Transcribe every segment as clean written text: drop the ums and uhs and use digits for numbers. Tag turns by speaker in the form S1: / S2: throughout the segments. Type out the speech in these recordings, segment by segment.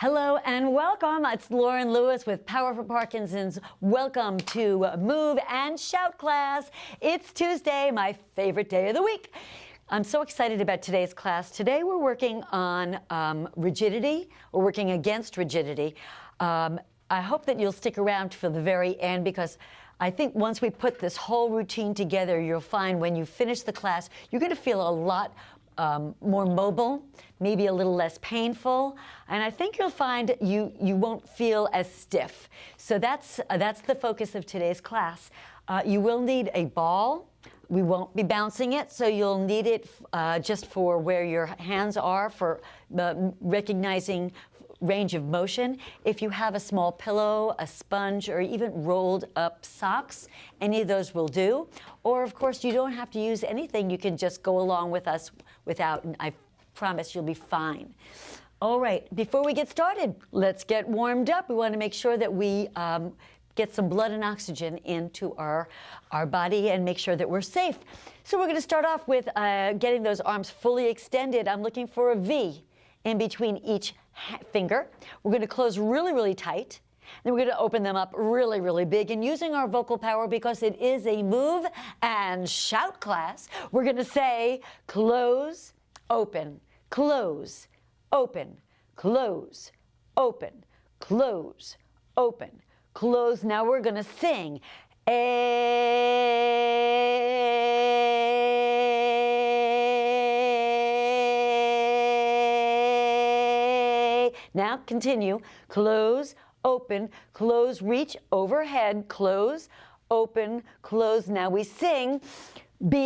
S1: Hello and welcome. It's Lauren Lewis with Power for Parkinson's. Welcome to Move and Shout class. It's Tuesday, my favorite day of the week. I'm so excited about today's class. Today we're working on rigidity. We're working against rigidity. I hope that you'll stick around for the very end, because I think once we put this whole routine together, you'll find when you finish the class, you're going to feel a lot more mobile, maybe a little less painful, and I think you'll find you won't feel as stiff. So that's the focus of today's class. You will need a ball. We won't be bouncing it, so you'll need it just for where your hands are, for recognizing range of motion. If you have a small pillow, a sponge, or even rolled up socks, any of those will do. Or of course, you don't have to use anything. You can just go along with us without, and I promise you'll be fine. All right, before we get started, let's get warmed up. We want to make sure that we get some blood and oxygen into our body and make sure that we're safe. So we're going to start off with getting those arms fully extended. I'm looking for a V in between each finger. We're going to close really, really tight. Then we're going to open them up really, really big. And using our vocal power, because it is a move and shout class, we're going to say close, open, close, open, close, open, close, open, close. Now we're going to sing. Now continue. Close, open, close, reach overhead, close, open, close. Now we sing B.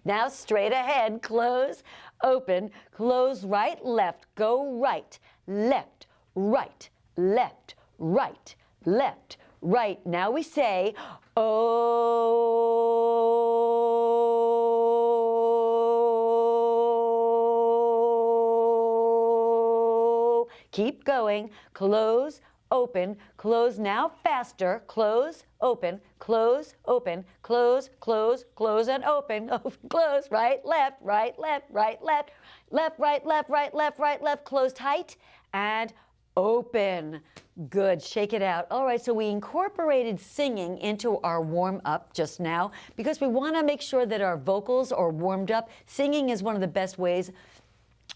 S1: Now straight ahead, close, open, close, right, left, go right, left, right, left, right, left, right. Now we say, oh. Keep going. Close, open, close. Now faster. Close, open, close, open, close, close, close, and open. Open, close, right, left, right, left, right, left, left, right, left, right, left, right, left. Close tight and open. Good. Shake it out. All right, so we incorporated singing into our warm-up just now because we want to make sure that our vocals are warmed up. Singing is one of the best ways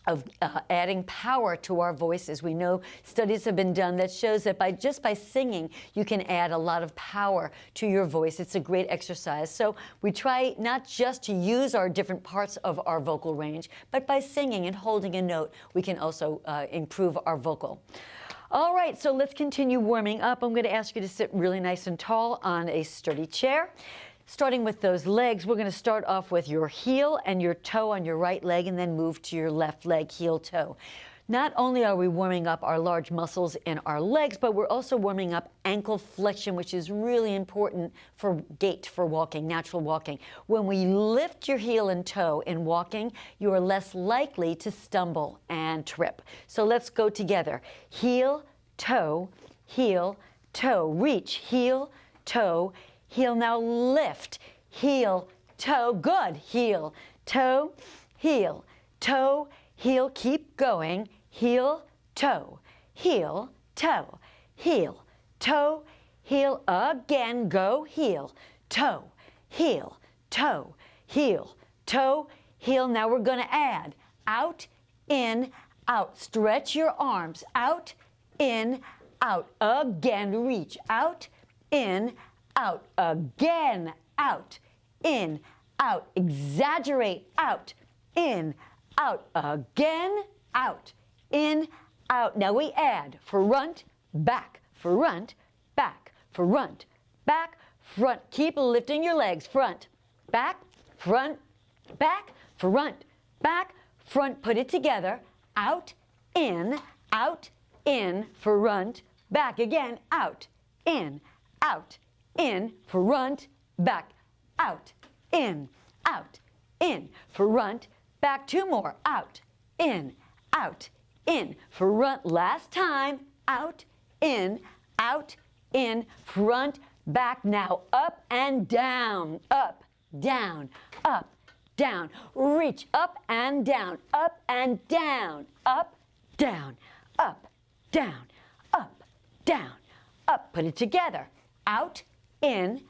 S1: of adding power to our voices. We know studies have been done that shows that just by singing, you can add a lot of power to your voice. It's a great exercise. So we try not just to use our different parts of our vocal range, but by singing and holding a note, we can also improve our vocal. All right, so let's continue warming up. I'm going to ask you to sit really nice and tall on a sturdy chair. Starting with those legs, we're going to start off with your heel and your toe on your right leg, and then move to your left leg, heel, toe. Not only are we warming up our large muscles in our legs, but we're also warming up ankle flexion, which is really important for gait, for walking, natural walking. When we lift your heel and toe in walking, you are less likely to stumble and trip. So let's go together. Heel, toe, reach, heel, toe, heel. Now lift, heel, toe, good, heel, toe, heel, toe, heel. Keep going, heel, toe, heel, toe, heel, toe, heel. Again, go, heel, toe, heel, toe, heel, toe, heel. Now we're going to add out, in, out. Stretch your arms, out, in, out. Again, reach, out, in, out. Again, out, in, out. Exaggerate, out, in, out. Again, out, in, out. Now we add front, back, front, back, front, back, front. Keep lifting your legs. Front, back, front, back, front, back, front. Put it together. Out, in, front, back. Again, out, in, front, back, out, in, front, back. Two more. Out, in, front. Last time. Out, in, front, back. Now up and down, up, down, up, down. Reach up and down, up and down, up, down, up, down, up, down, up. Put it together. Out, in,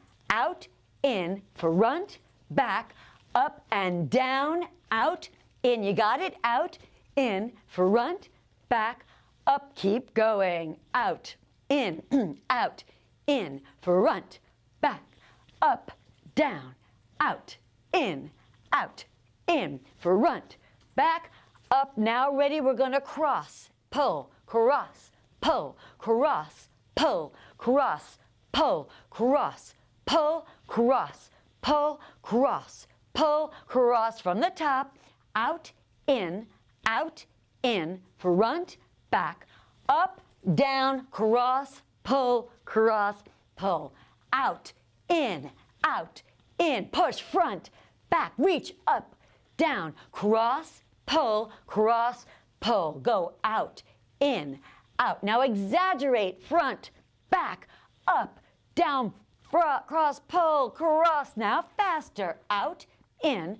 S1: front, back, up and down, out, in. You got it? Out, in, front, back, up. Keep going. Out, in, front, back, up, down, out, in, front, back, up. Now ready? We're going to cross, pull, cross, pull, cross, pull, cross, pull, cross, pull, cross, pull, cross, pull, cross from the top, out, in, front, back, up, down, cross, pull, out, in, push, front, back, reach, up, down, cross, pull, go, out, in, out. Now exaggerate, front, back, up, down, cross, pull, cross. Now faster, out, in,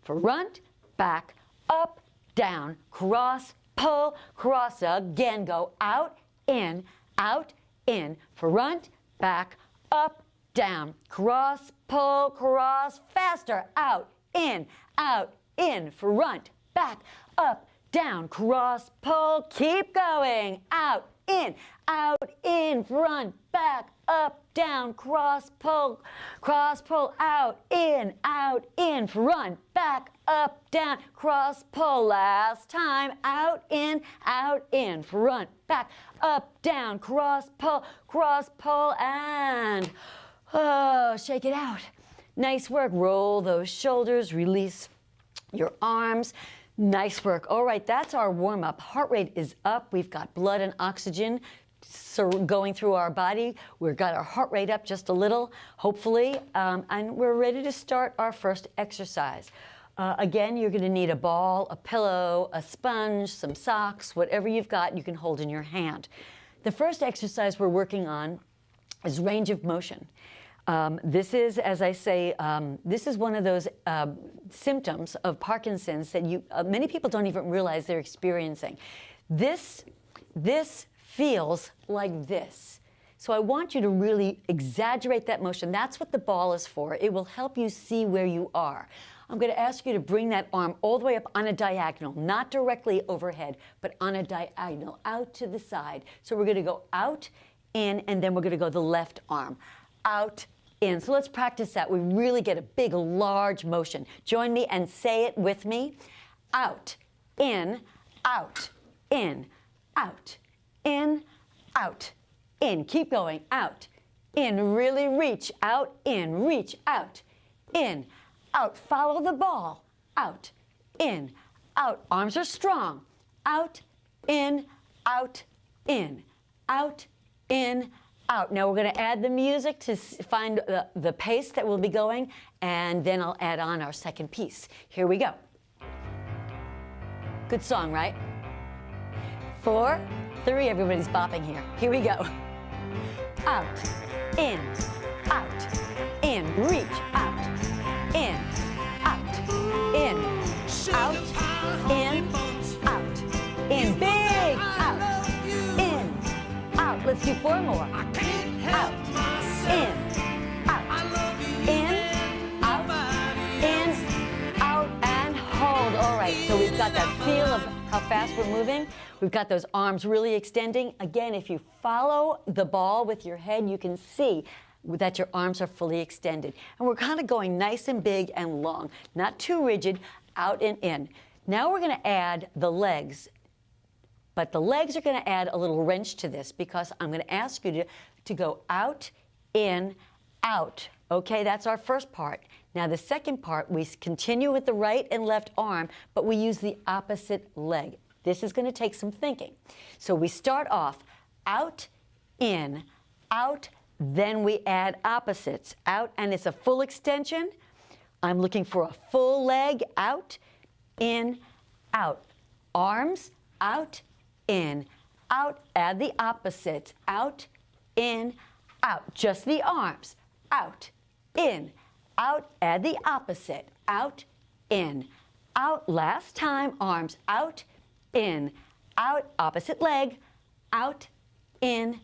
S1: front, back, up, down, cross, pull, cross. Again, go out, in, front, back, up, down, cross, pull, cross. Faster, out, in, front, back, up, down, cross, pull. Keep going, out, in, front, back, up, down, cross, pull, out, in, front, back, up, down, cross, pull. Last time, out, in, front, back, up, down, cross, pull, and shake it out. Nice work. Roll those shoulders, release your arms. Nice work. All right, that's our warm-up. Heart rate is up. We've got blood and oxygen going through our body. We've got our heart rate up just a little, hopefully, and we're ready to start our first exercise. Again, you're going to need a ball, a pillow, a sponge, some socks, whatever you've got you can hold in your hand. The first exercise we're working on is range of motion. This is, as I say, this is one of those symptoms of Parkinson's that many people don't even realize they're experiencing. This feels like this. So I want you to really exaggerate that motion. That's what the ball is for. It will help you see where you are. I'm going to ask you to bring that arm all the way up on a diagonal, not directly overhead, but on a diagonal, out to the side. So we're going to go out, in, and then we're going to go the left arm. Out, in. So let's practice that. We really get a big, large motion. Join me and say it with me. Out, in, in, in. Keep going. Out, in. Really reach. Out, in. Reach. Out, in, out. Follow the ball. Out, in, out. Arms are strong. Out, in, in, in, out. Now we're going to add the music to find the pace that we'll be going, and then I'll add on our second piece. Here we go. Good song, right? 4, 3, everybody's bopping here. Here we go. Out, in, reach, out, in, in, big, out, in, out. Let's do 4 more. Out, in, out, and hold. All right, so we've got that feel of how fast we're moving. We've got those arms really extending. Again, if you follow the ball with your head, you can see that your arms are fully extended. And we're kind of going nice and big and long, not too rigid, out and in. Now we're going to add the legs. But the legs are going to add a little wrench to this because I'm going to ask you to go out, in, out. Okay, that's our first part. Now the second part, we continue with the right and left arm, but we use the opposite leg. This is going to take some thinking. So we start off out, in, out, then we add opposites. Out, and it's a full extension. I'm looking for a full leg. Out, in, out. Arms, out, in, out. Add the opposites. Out, in, out. Just the arms. Out, in, out. Add the opposite. Out, in, out. Last time, arms out, in, out. Opposite leg. Out, in,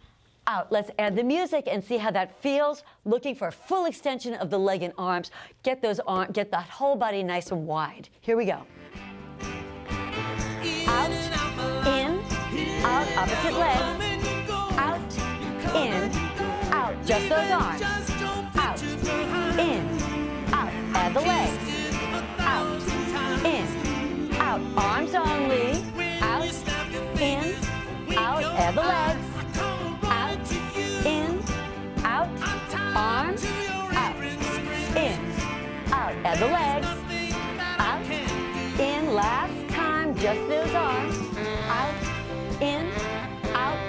S1: out. Let's add the music and see how that feels. Looking for a full extension of the leg and arms. Get that whole body nice and wide. Here we go. Out, in, out. Opposite leg. Out, in, out. Just those arms. Out, in, out. Add the legs. Out, in, out. Arms only. Out, in, out. Add the legs. Arms, out, in, out. Add the legs, out, in. Last time, just those arms, out, in, out.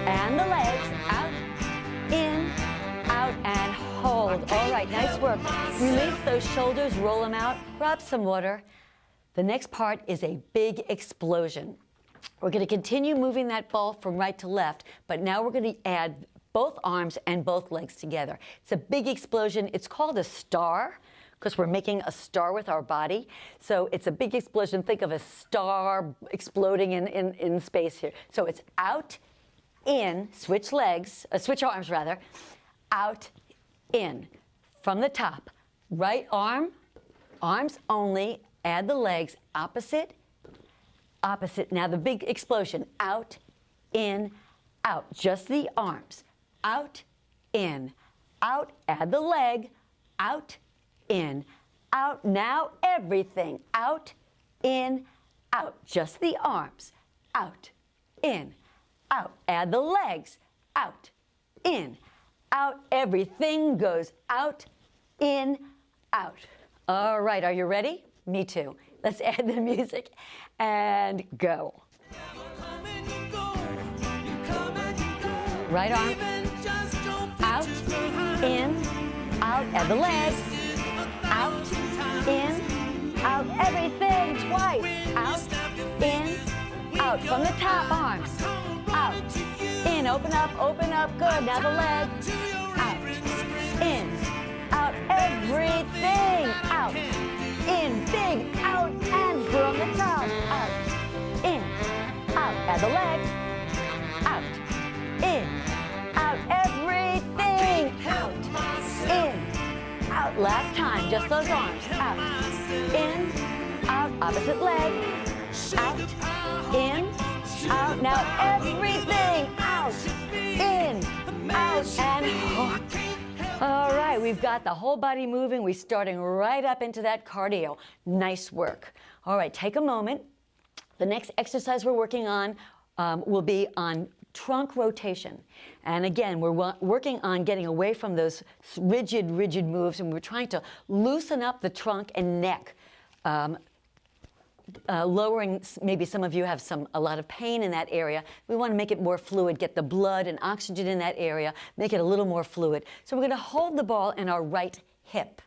S1: And the legs, out, in, out, and hold. All right, nice work. Release those shoulders, roll them out, grab some water. The next part is a big explosion. We're going to continue moving that ball from right to left, but now we're going to add both arms and both legs together. It's a big explosion. It's called a star because we're making a star with our body. So it's a big explosion. Think of a star exploding in space here. So it's out, in, switch legs, switch arms rather, out, in. From the top, right arm, arms only, add the legs, opposite, opposite. Now the big explosion, out, in, out. Just the arms. Out, in, out. Add the leg. Out, in, out. Now everything. Out, in, out. Just the arms. Out, in, out. Add the legs. Out, in, out. Everything goes out, in, out. All right, are you ready? Me too. Let's add the music and go. Right arm. Out, in, out. Add the legs. Out, in, out. Everything twice. Out, in, out. From the top, arms. Out, in. Open up. Good. Now the leg. Out, in, out. Everything. Out, in. Big. Out. And from the top. Out, in, out. Add the leg. Out, in, out. Everything. Out, in, out. Last time. Just those arms. Out, in, out. Opposite leg. Out, in, out. Now everything. Out, in, out. And all right, we've got the whole body moving. We're starting right up into that cardio. Nice work. All right, take a moment. The next exercise we're working on will be on trunk rotation. And again, we're working on getting away from those rigid moves, and we're trying to loosen up the trunk and neck. Lowering, maybe some of you have a lot of pain in that area. We want to make it more fluid, get the blood and oxygen in that area, make it a little more fluid. So we're going to hold the ball in our right hip.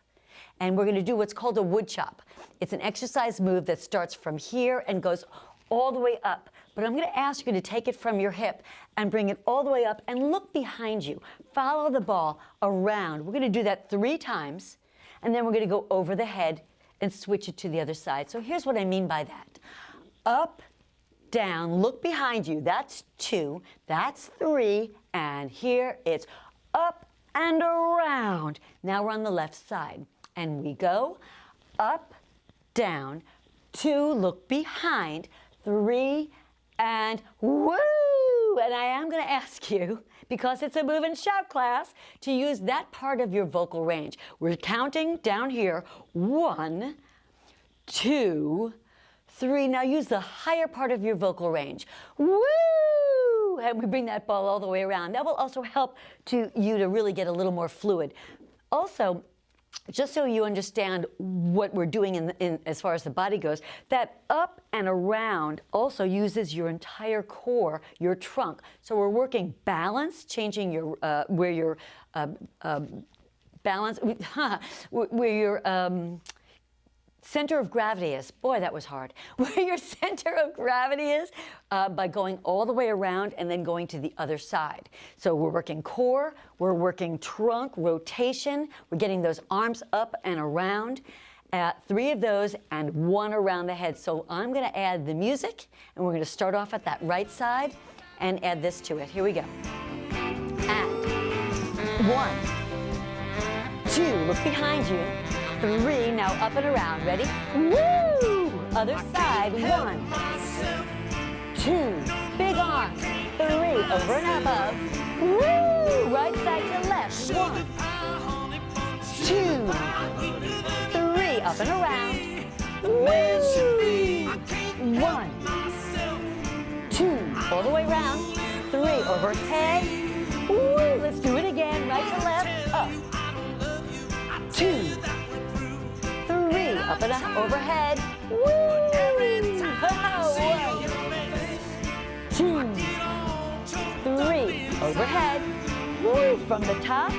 S1: And we're going to do what's called a wood chop. It's an exercise move that starts from here and goes all the way up. But I'm going to ask you to take it from your hip and bring it all the way up and look behind you. Follow the ball around. We're going to do that 3 times, and then we're going to go over the head and switch it to the other side. So here's what I mean by that. Up, down, look behind you. That's 2, that's 3, and here it's up and around. Now we're on the left side. And we go up, down, 2, look behind, 3, and woo! And I am going to ask you, because it's a move and shout class, to use that part of your vocal range. We're counting down here, 1, 2, 3. Now use the higher part of your vocal range. Woo! And we bring that ball all the way around. That will also help you to really get a little more fluid. Also, just so you understand what we're doing in as far as the body goes, that up and around also uses your entire core, your trunk. So we're working balance, changing your where your balance, where your center of gravity is. Boy, that was hard. Where your center of gravity is by going all the way around and then going to the other side. So we're working core, we're working trunk, rotation, we're getting those arms up and around. 3 of those and 1 around the head. So I'm going to add the music, and we're going to start off at that right side and add this to it. Here we go. And 1, 2, look behind you. 3, now up and around. Ready? Woo! Other side. 1, 2, big arms. 3, over and above. Woo! Right side to left. 1, 2, 3, up and around. Woo! 1, 2, all the way around. 3, over head. Woo! Let's do it again. Right to left. Up. 2, 3, up and overhead. Woo! 1, 2, 3, overhead. Woo! From the top,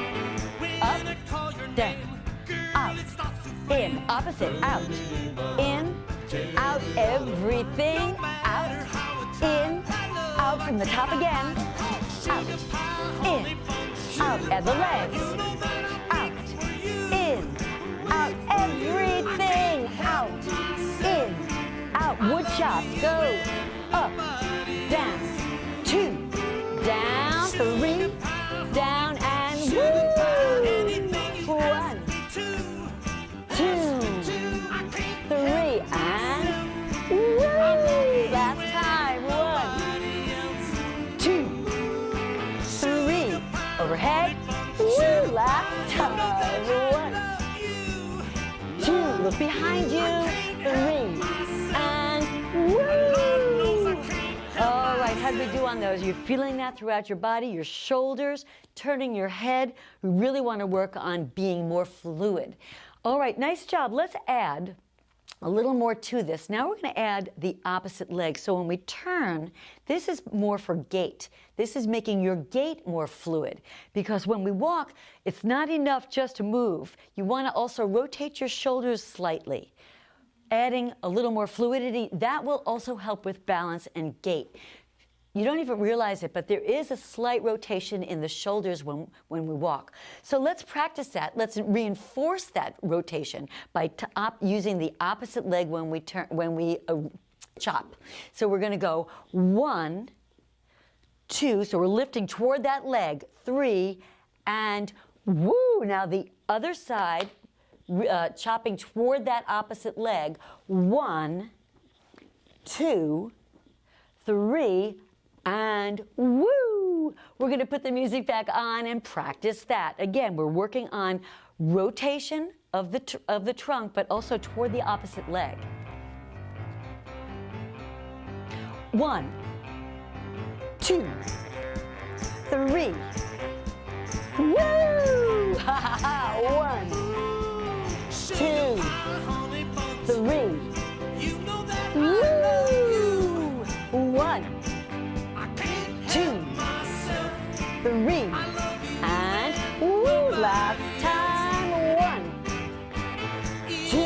S1: up, down, out, in, opposite, out, in, out, everything, out, in, out from the top again, out, in, out, and the legs, out, in, out, everything, out, in, out, wood chops, go, up, down, 2, down, 3, down, and woo! 1, 2, 3, and woo! Last time, 1, 2, 3, overhead, woo! Last time, 1, 2, look behind you, 3, and woo! All right, how did we do on those? You're feeling that throughout your body, your shoulders, turning your head. We really want to work on being more fluid. All right, nice job. Let's add a little more to this. Now we're going to add the opposite leg. So when we turn, this is more for gait. This is making your gait more fluid, because when we walk, it's not enough just to move. You want to also rotate your shoulders slightly. Adding a little more fluidity, that will also help with balance and gait. You don't even realize it, but there is a slight rotation in the shoulders when we walk. So let's practice that. Let's reinforce that rotation by using the opposite leg when we chop. So we're going to go 1, 2. So we're lifting toward that leg. 3, and woo! Now the other side, chopping toward that opposite leg. 1, 2, 3. And woo! We're going to put the music back on and practice that. Again, we're working on rotation of the trunk, but also toward the opposite leg. 1, 2, 3. Woo! 1, 2, 3. Woo! 1, 2, 3, and woo! Last time. 1, 2,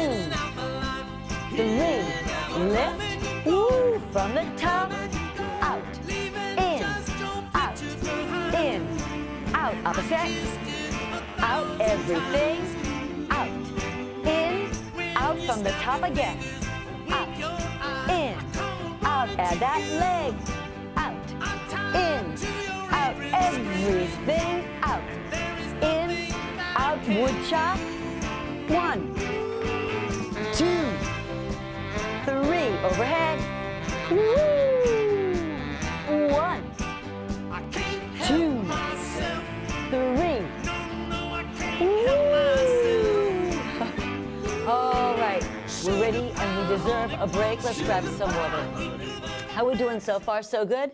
S1: 3. Lift. Woo! From the top. Out. In. Out. In. Out. Opposite. Out. Everything. Out. In. Out from the top again. Out. In. Out. Add that leg. Out. In. Out. Everything. Out. In. Out. Wood chop. 1, 2, 3. Overhead. Woo! 1, 2, 3. Woo! All right, we're ready and we deserve a break. Let's grab some water. How are we doing so far? So good?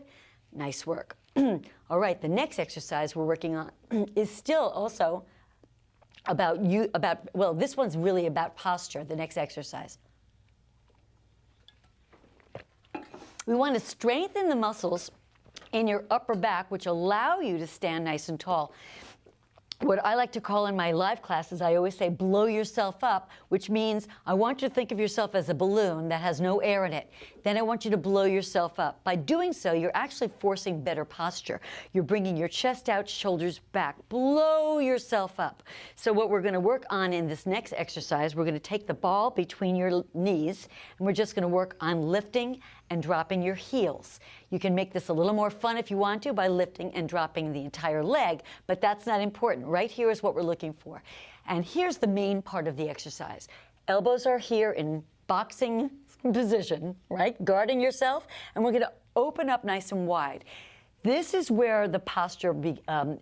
S1: Nice work. All right, the next exercise we're working on is still also well, this one's really about posture, the next exercise. We want to strengthen the muscles in your upper back, which allow you to stand nice and tall. what I like to call in my live classes, I always say blow yourself up, which means I want you to think of yourself as a balloon that has no air in it. Then I want you to blow yourself up. By doing so, you're actually forcing better posture. You're bringing your chest out, shoulders back. Blow yourself up. So what we're going to work on in this next exercise, we're going to take the ball between your knees, and we're just going to work on lifting and dropping your heels. You can make this a little more fun if you want to by lifting and dropping the entire leg, but that's not important. Right here is what we're looking for. And here's the main part of the exercise. Elbows are here in boxing position, right? Guarding yourself, and we're going to open up nice and wide. This is where the posture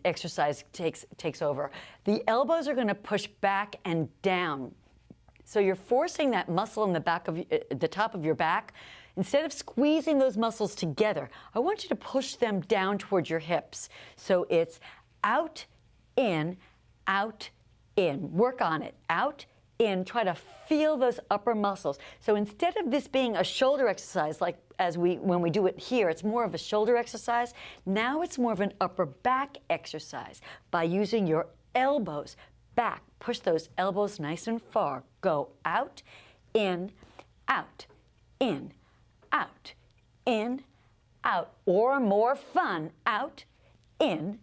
S1: exercise takes over. The elbows are going to push back and down. So you're forcing that muscle in the back of the top of your back. Instead of squeezing those muscles together, I want you to push them down towards your hips. So it's out, in, out, in. Work on it. Out, in. Try to feel those upper muscles. So instead of this being a shoulder exercise, like when we do it here, it's more of a shoulder exercise. Now it's more of an upper back exercise by using your elbows back. Push those elbows nice and far. Go out, in, out, in, out, in, out. Or more fun, out, in,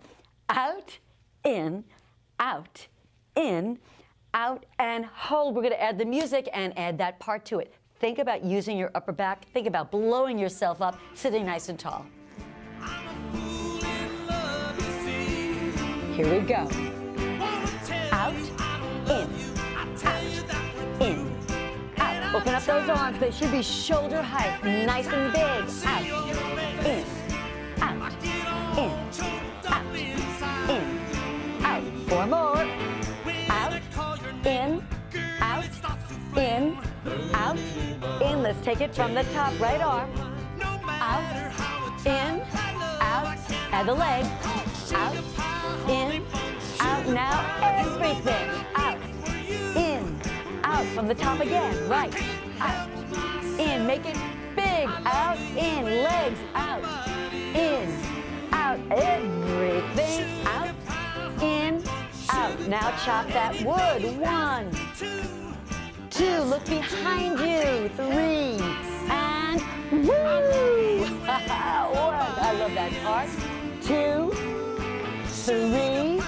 S1: out, in, out, in, out, and hold. We're going to add the music and add that part to it. Think about using your upper back. Think about blowing yourself up, sitting nice and tall. Here we go. Out, in, out, in, out. Open up those arms. They should be shoulder height, nice and big. Out, in, out, in, out, in, out. Four more. Out, in, out, in, out, in. Let's take it from the top. Right arm. Out, in, out. Add the leg. Out, in, out. Now everything. Out, in, out. From the top again. Right. Out, in. Make it big. Out, in. Legs. Out, in, out. Everything. Out, in, out. Now chop that wood. 1, 2. Look behind you. 3. And woo! I love that part. 2, 3.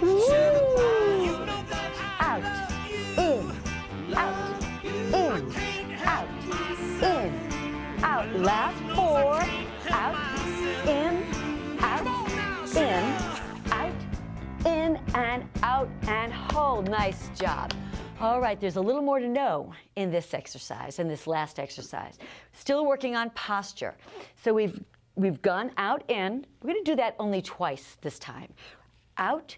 S1: Woo! Out, in, out, in, out, in, out. Last 4. Out, in, out, in, out, in, and out, and hold. Nice job. All right, there's a little more to know in this exercise, in this last exercise. Still working on posture. So we've gone out, in. We're going to do that only twice this time. Out,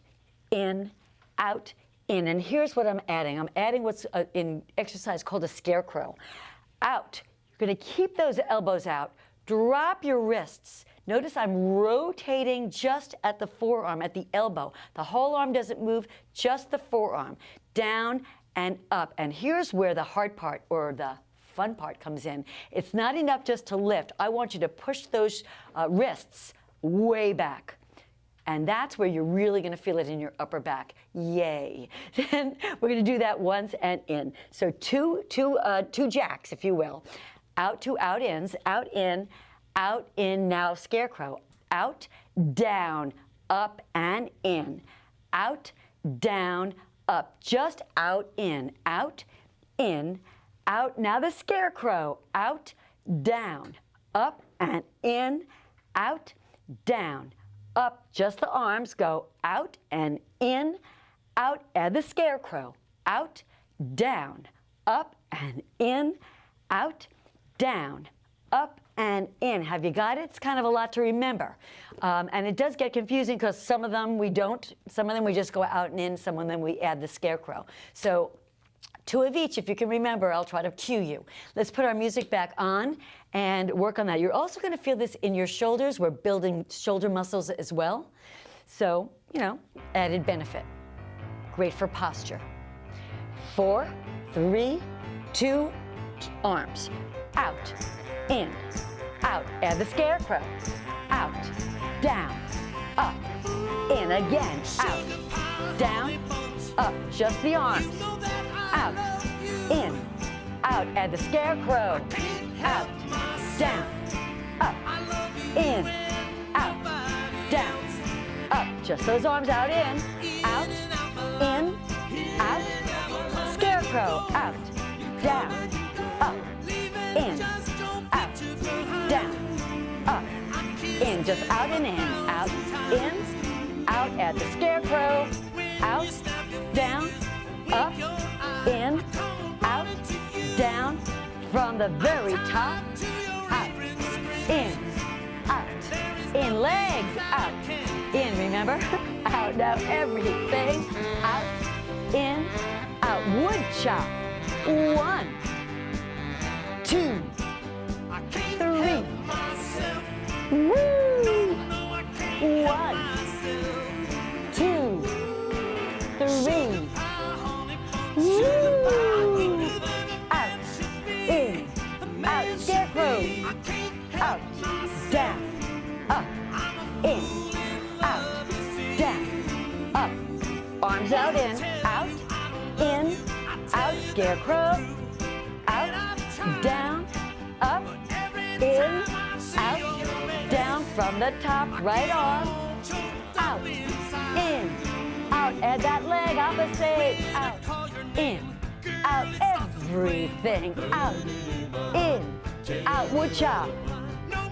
S1: in, out, in. And here's what I'm adding. I'm adding what's in exercise called a scarecrow. Out. You're going to keep those elbows out. Drop your wrists. Notice I'm rotating just at the forearm, at the elbow. The whole arm doesn't move, just the forearm. Down and up. And here's where the hard part, or the fun part, comes in. It's not enough just to lift. I want you to push those wrists way back. And that's where you're really going to feel it in your upper back. Yay. Then we're going to do that once and in. So two jacks, if you will. Out, 2 out ins, out, in, now scarecrow. Out, down, up, and in. Out, down, up. Just out, in, out, out. Now the scarecrow. Out, down, up, and in, out, down, up. Just the arms go out and in, out. Add the scarecrow. Out, down, up, and in, out, down, up, and in. Have you got it? It's kind of a lot to remember. And it does get confusing because some of them we don't. Some of them we just go out and in. Some of them we add the scarecrow. So 2 of each, if you can remember. I'll try to cue you. Let's put our music back on and work on that. You're also going to feel this in your shoulders. We're building shoulder muscles as well. So, added benefit. Great for posture. 4, 3, 2, arms. Out, in, out. Add the scarecrow. Out, down, up, in again, out, down, up, just the arms, out, in, out, add the scarecrow, out, down, up, in, out, down, up, just those arms out, in, out, scarecrow, out, down, up, in, out, down, up, in, just out and in, out, add the scarecrow, out, down, up, in, out, down, from the very top, out, in, legs, out, in, remember, out, now everything, out, in, out, wood chop, 1, 2, 3, woo, 1, 2, 3, woo, out, in, out, scarecrow, out, down, up, in, out, down, up, arms out, in, out, scarecrow, out, down, up, in, out, down, from the top, right arm, out, in, out, add that leg, opposite, out, in, out, everything, out, in, out, wood chop,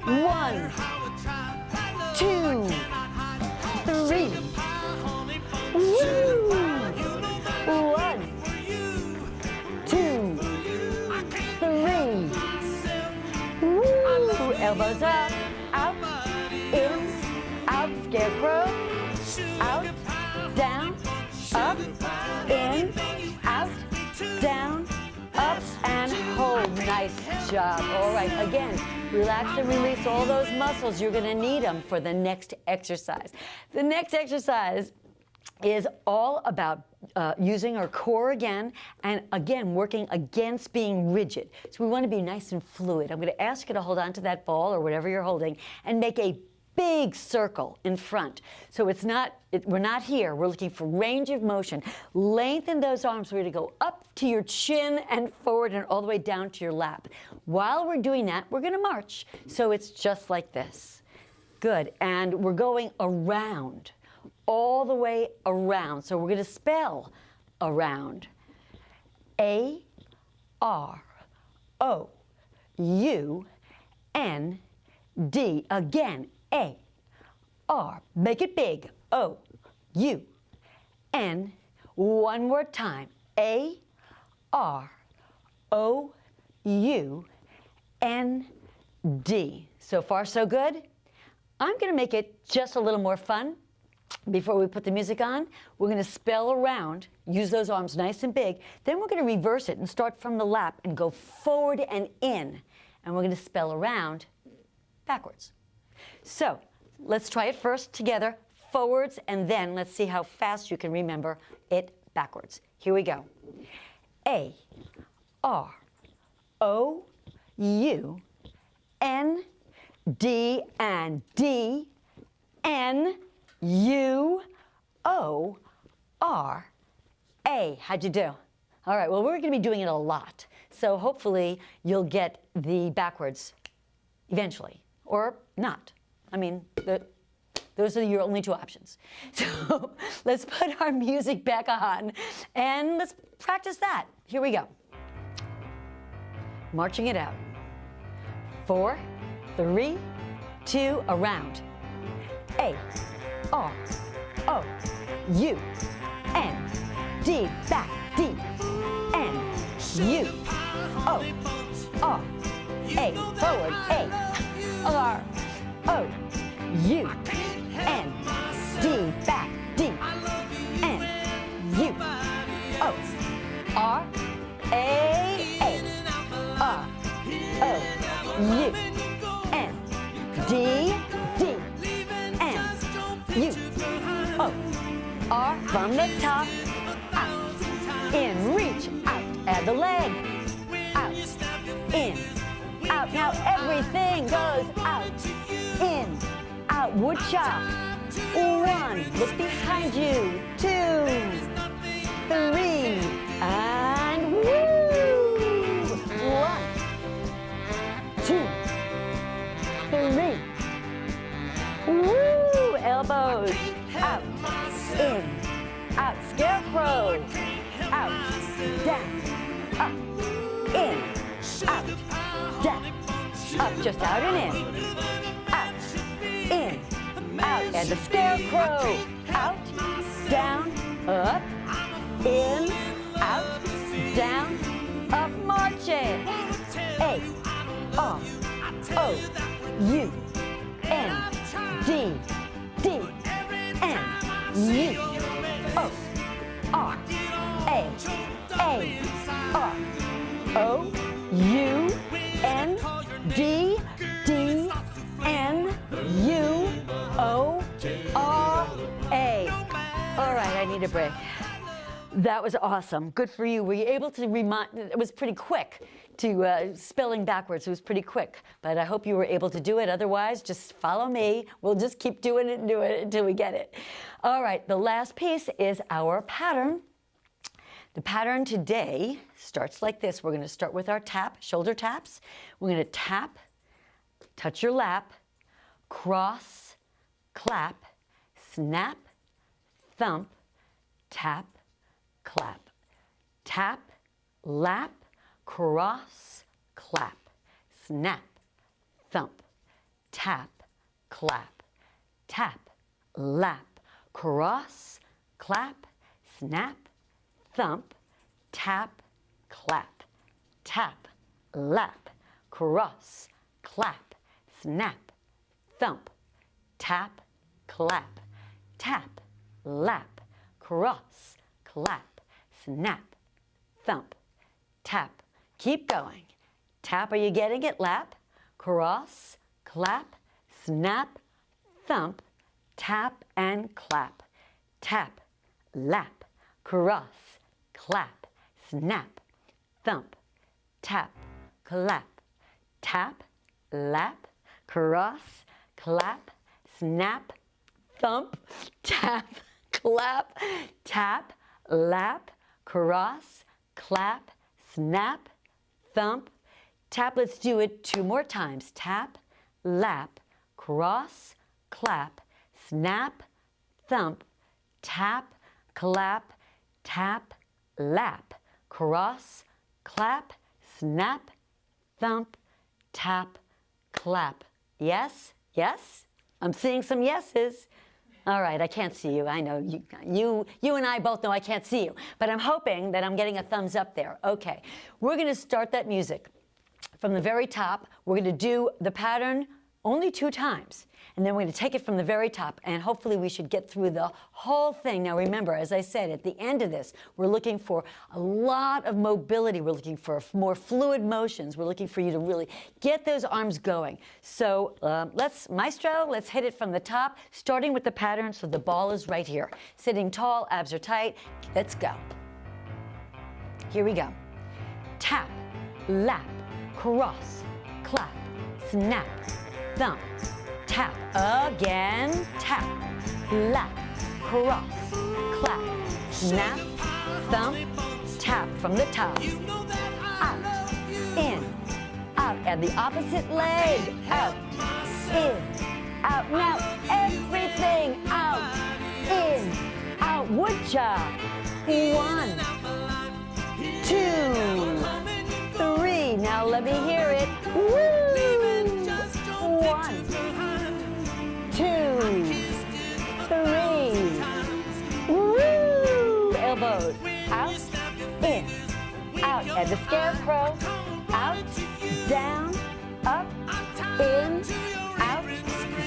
S1: 1, 2, 3, woo, 1, 2, 3, woo, elbows up, out, in, out, scarecrow, out, down, up, in, out, down, up, and hold. Nice job. All right, again, relax and release all those muscles. You're going to need them for the next exercise. The next exercise is all about using our core again, and again, working against being rigid. So we want to be nice and fluid. I'm going to ask you to hold on to that ball or whatever you're holding and make a big circle in front. So we're not here. We're looking for range of motion. Lengthen those arms. We're going to go up to your chin and forward and all the way down to your lap. While we're doing that, we're going to march. So it's just like this. Good. And we're going around, all the way around. So we're going to spell around. A-R-O-U-N-D. Again, A-R. Make it big. O-U-N. One more time. A-R-O-U-N-D. So far, so good? I'm going to make it just a little more fun. Before we put the music on, we're going to spell around, use those arms nice and big. Then we're going to reverse it and start from the lap and go forward and in. And we're going to spell around backwards. So let's try it first together, forwards, and then let's see how fast you can remember it backwards. Here we go. A-R-O-U-N-D and D-N-U-O-R-A. How'd you do? All right, well, we're going to be doing it a lot. So hopefully you'll get the backwards eventually, or not. I mean, those are your only two options. So let's put our music back on and let's practice that. Here we go. Marching it out. 4, 3, 2, around. A-R-O-U-N-D, back, D-N-U-O-R-A, forward, A-R-O-U-N-D, back, D-N-U-O-R-A-O-U-N-D, D-N-U-O-R, from the top, out, in, reach, out, add the leg, out, in, out, now everything goes out, in, out, wood chop, 1, look behind you. 2, 3, and woo! 1, 2, 3. Woo! Elbows out, in, out. Scarecrow. Out, down, up, in, out, down, up. Just out and in. Out, in, out. And the scarecrow. Out, down, up, in, out, down, up. Marching. A, R, O, U, N, D, D, N, U, O, R, A, R, O, U, N, D, D, N, U, O, R, A. All right, I need a break. That was awesome. Good for you. Were you able to remind? It was pretty quick to spelling backwards. It was pretty quick, but I hope you were able to do it. Otherwise, just follow me. We'll just keep doing it and doing it until we get it. All right, the last piece is our pattern. The pattern today starts like this. We're going to start with our tap, shoulder taps. We're going to tap, touch your lap, cross, clap, snap, thump, tap, clap. Tap, lap, cross, clap, snap, thump, tap, clap, tap, lap, cross, clap, snap, thump, tap, clap, tap, lap, cross, clap, snap, thump, tap, clap, tap, lap, cross, clap, snap, thump, tap. Keep going. Tap, are you getting it? Lap, cross, clap, snap, thump, tap, and clap. Tap, lap, cross, clap, snap, thump, tap, clap. Tap, lap, cross, clap, snap, thump, tap, clap, tap, lap, cross, clap, snap, thump, tap. Let's do it 2 more times. Tap, lap, cross, clap, snap, thump, tap, clap, tap, lap, cross, clap, snap, thump, tap, clap. Yes? Yes? I'm seeing some yeses. All right, I can't see you. I know you and I both know I can't see you, but I'm hoping that I'm getting a thumbs up there. Okay, we're going to start that music from the very top. We're going to do the pattern only 2 times, and then we're going to take it from the very top, and hopefully we should get through the whole thing. Now remember, as I said, at the end of this, we're looking for a lot of mobility. We're looking for more fluid motions. We're looking for you to really get those arms going. So Maestro, let's hit it from the top, starting with the pattern so the ball is right here. Sitting tall, abs are tight. Let's go. Here we go. Tap, lap, cross, clap, snap, thump, tap, again, tap, lap, cross, clap, snap, thump, tap from the top, out, in, out, and the opposite leg, out, in, out, now everything, out, in, out, wood chop, 1, 2, 3, now let me hear it, woo! 1, 2, 3. Woo! Elbows out, in, out, and the scarecrow. Out, down, up, in, out,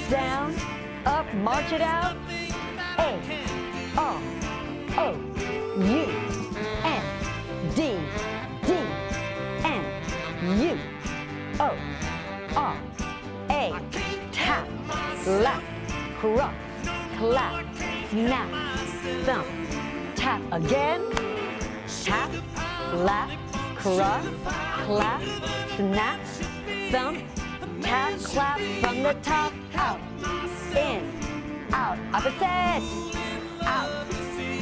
S1: down, up. March it out. A, R, O, U, N, D, D, N, U, O, R. A, tap, lap, cross, clap, snap, thump, tap again, tap, lap, cross, clap, snap, thump, tap, clap from the top, out, in, out. out, opposite, out,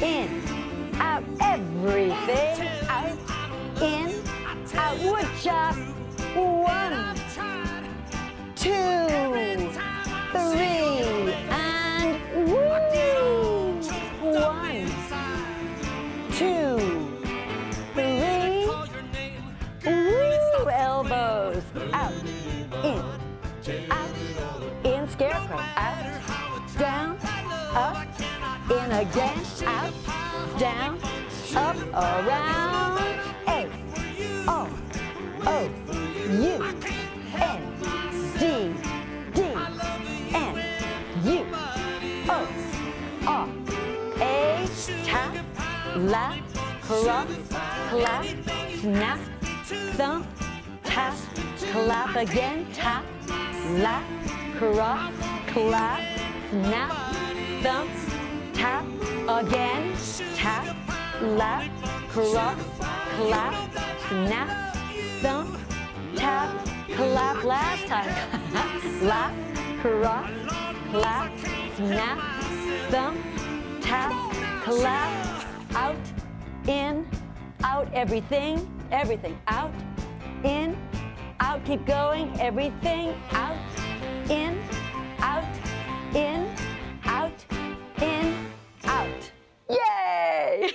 S1: in, out, everything, out, in, out, wood chop, 1, 2, 3, and woo, 1, 2, 3, woo, elbows, out, in, Scarecrow, out, down, up, in again, out, down, up, around, A, O, O, U, N, D, D, N, U, O, R, A, tap, lap, cross, clap, snap, thump, tap, clap again, tap, lap, cross, clap, snap, thump, tap, again, tap, lap, cross, clap, snap, thump, tap, clap, last time, lap, cross, clap, snap, thump, tap, clap, out, in, out, everything, everything, out, in, out, keep going, everything, out, in, out, in, out, in, out. Yay!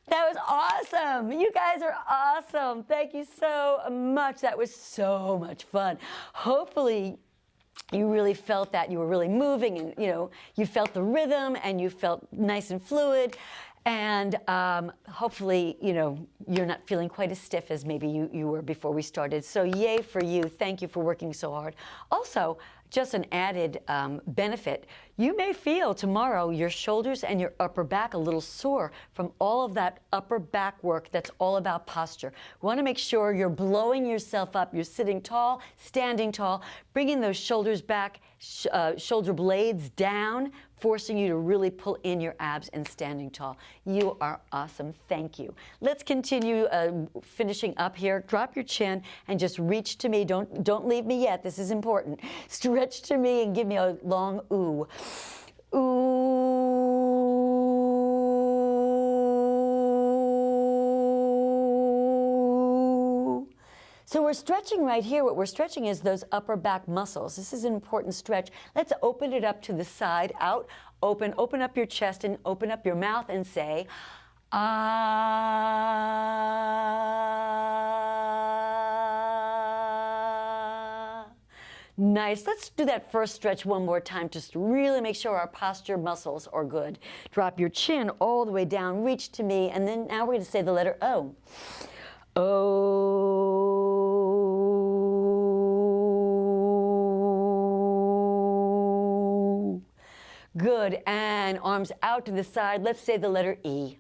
S1: That was awesome. You guys are awesome. Thank you so much. That was so much fun. Hopefully, you really felt that. You were really moving and, you felt the rhythm and you felt nice and fluid. And hopefully, you're not feeling quite as stiff as maybe you were before we started. So yay for you. Thank you for working so hard. Also, just an added benefit, you may feel tomorrow your shoulders and your upper back a little sore from all of that upper back work that's all about posture. We want to make sure you're blowing yourself up. You're sitting tall, standing tall, bringing those shoulders back, shoulder blades down, forcing you to really pull in your abs and standing tall. You are awesome. Thank you. Let's continue finishing up here. Drop your chin and just reach to me. Don't leave me yet. This is important. Stretch to me and give me a long ooh. Ooh. So we're stretching right here. What we're stretching is those upper back muscles. This is an important stretch. Let's open it up to the side, out, open up your chest and open up your mouth and say, ah. Nice. Let's do that first stretch one more time, just to really make sure our posture muscles are good. Drop your chin all the way down, reach to me, and then now we're going to say the letter O. O. Good. And arms out to the side. Let's say the letter E.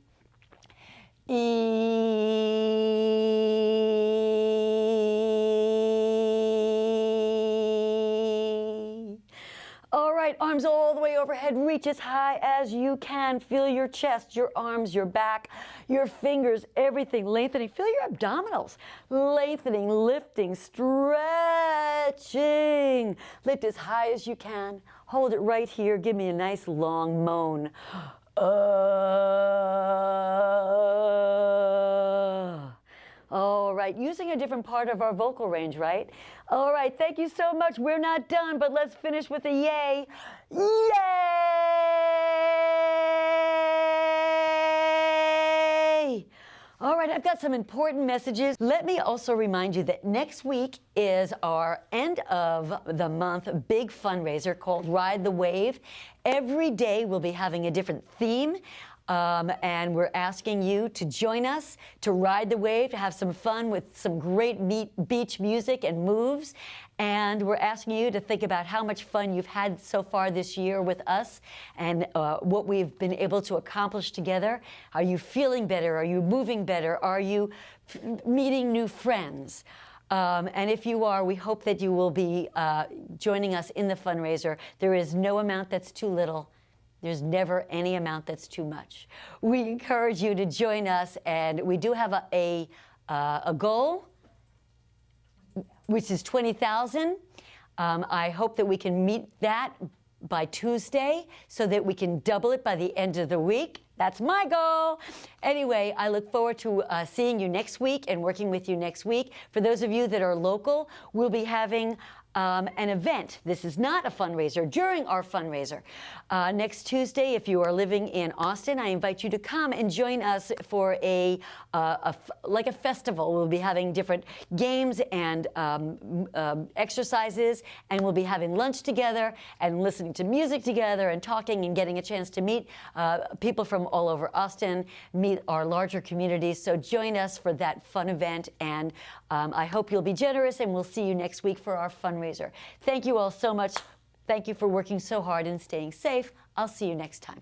S1: E. All right, arms all the way overhead. Reach as high as you can. Feel your chest, your arms, your back, your fingers, everything lengthening. Feel your abdominals lengthening, lifting, stretching. Lift as high as you can. Hold it right here. Give me a nice long moan. All right, using a different part of our vocal range, right? All right, thank you so much. We're not done, but let's finish with a yay. Yay! All right, I've got some important messages. Let me also remind you that next week is our end of the month big fundraiser called Ride the Wave. Every day we'll be having a different theme. And we're asking you to join us to ride the wave, to have some fun with some great beach music and moves. And we're asking you to think about how much fun you've had so far this year with us and what we've been able to accomplish together. Are you feeling better? Are you moving better? Are you meeting new friends? And if you are, we hope that you will be joining us in the fundraiser. There is no amount that's too little. There's never any amount that's too much. We encourage you to join us, and we do have a goal, which is $20,000. I hope that we can meet that by Tuesday so that we can double it by the end of the week. That's my goal. Anyway, I look forward to seeing you next week and working with you next week. For those of you that are local, we'll be having an event. This is not a fundraiser. During our fundraiser, next Tuesday, if you are living in Austin, I invite you to come and join us for like a festival. We'll be having different games and exercises, and we'll be having lunch together and listening to music together and talking and getting a chance to meet people from all over Austin, meet our larger communities. So join us for that fun event, and I hope you'll be generous, and we'll see you next week for our fundraiser. Thank you all so much. Thank you for working so hard and staying safe. I'll see you next time.